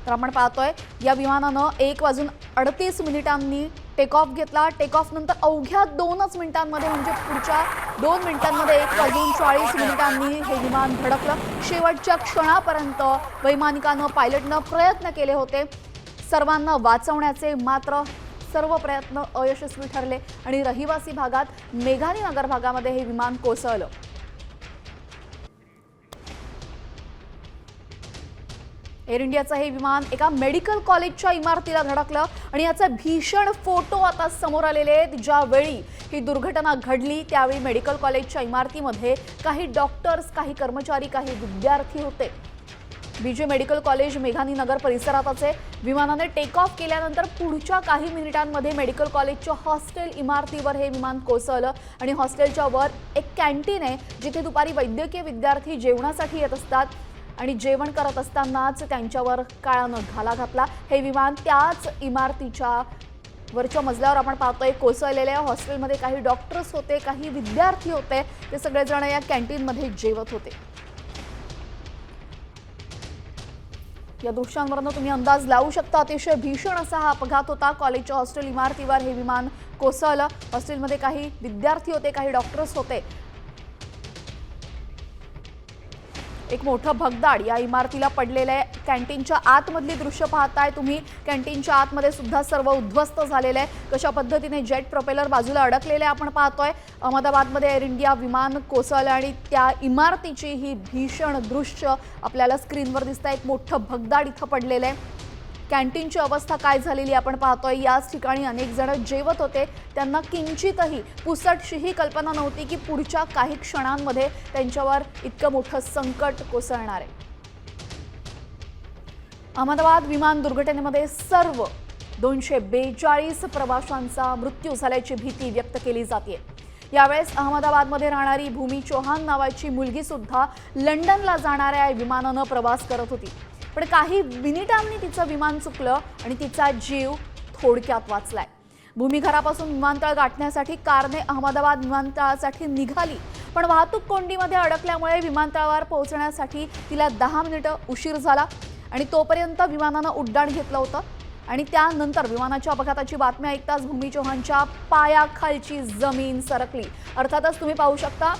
तर आपण पाहतोय या विमानानं 1:38 टेक ऑफ घेतला। टेक ऑफ नंतर अवघ्या 2च मिनिटांमध्ये म्हणजे पुढच्या 2 मिनिटांमध्ये 1:40 हे विमान धडकलं। शेवटच्या क्षणापर्यंत वैमानिकानं पायलटनं प्रयत्न केले होते सर्वांना वाचवण्याचे, मात्र सर्व प्रयत्न अयशस्वी ठरले आणि रहिवासी भागात मेघानी नगर भागामध्ये हे विमान कोसळलं। एअर इंडियाचं हे विमान एका मेडिकल कॉलेजच्या इमारतीला धडकलं आणि याचे भीषण फोटो आता समोर आलेले आहेत। ज्यावेळी ही दुर्घटना घडली त्यावेळी मेडिकल कॉलेजच्या इमारतीमध्ये काही डॉक्टर्स, काही कर्मचारी, काही विद्यार्थी होते। बीजे मेडिकल कॉलेज मेघानी नगर परिसरातच आहे। विमानाने टेक ऑफ केल्यानंतर पुढच्या काही मिनिटांमध्ये मेडिकल कॉलेजच्या हॉस्टेल इमारतीवर हे विमान कोसळलं आणि हॉस्टेलच्या वर एक कॅन्टीन आहे जिथे दुपारी वैद्यकीय विद्यार्थी जेवणासाठी येत असतात आणि जेवण करत असतानाच त्यांच्यावर काळानं घाला घातला। हे विमान त्याच इमारतीच्या वरच्या मजल्यावर आपण पाहतोय कोसळलेल्या हॉस्टेलमध्ये काही डॉक्टर्स होते, काही विद्यार्थी होते, ते सगळेजण या कॅन्टीनमध्ये जेवत होते। या दृश्यांवरून तुम्ही अंदाज लावू शकता अतिशय भीषण असा हा अपघात होता। कॉलेजच्या हॉस्टेल इमारतीवर हे विमान कोसळलं। हॉस्टेलमध्ये काही विद्यार्थी होते, काही डॉक्टर्स होते। एक मोठं भगदाड या इमारतीला पडलेलं आहे। कॅन्टीनच्या आतमधली दृश्य पाहताय तुम्ही। कॅन्टीनच्या आतमध्ये सुद्धा सर्व उद्ध्वस्त झालेलं आहे। कशा पद्धतीने जेट प्रोपेलर बाजूला अडकलेले आपण पाहतोय। अहमदाबादमध्ये एअर इंडिया विमान कोसळलं आणि त्या इमारतीची ही भीषण दृश्य आपल्याला स्क्रीनवर दिसतंय। एक मोठं भगदाड इथं पडलेलं आहे। कॅन्टीनची अवस्था काय झालेली आपण पाहतोय। याच ठिकाणी अनेक जण जेवत होते, त्यांना किंचितही पुसटशीही कल्पना नव्हती की पुढच्या काही क्षणांमध्ये त्यांच्यावर इतकं मोठं संकट कोसळणार आहे। अहमदाबाद विमान दुर्घटनेमध्ये सर्व 242 प्रवाशांचा मृत्यू झाल्याची भीती व्यक्त केली जाते। यावेळेस अहमदाबादमध्ये राहणारी भूमी चौहान नावाची मुलगी सुद्धा लंडनला जाणाऱ्या विमानानं प्रवास करत होती, पण काही मिनिटांनी तिचं विमान चुकलं आणि तिचा जीव थोडक्यात वाचलाय। भूमी घरापासून विमानतळ गाठण्यासाठी कारने अहमदाबाद विमानतळासाठी निघाली, पण वाहतूक कोंडीमध्ये अडकल्यामुळे विमानतळावर पोहोचण्यासाठी तिला 10 मिनिटं उशीर झाला आणि तोपर्यंत विमानानं उड्डाण घेतलं होतं आणि त्यानंतर विमानाच्या अपघाताची बातमी ऐकताच भूमी चौहानच्या पायाखालची जमीन सरकली। अर्थातच तुम्ही पाहू शकता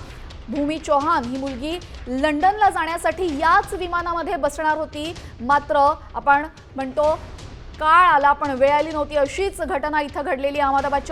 भूमी चौहान ही मुलगी लंडनला जाण्यासाठी याच विमानामध्ये बसणार होती, मात्र आपण म्हणतो काळ आला पण वेळ आली नव्हती। अशीच घटना इथं घडलेली अहमदाबादच्या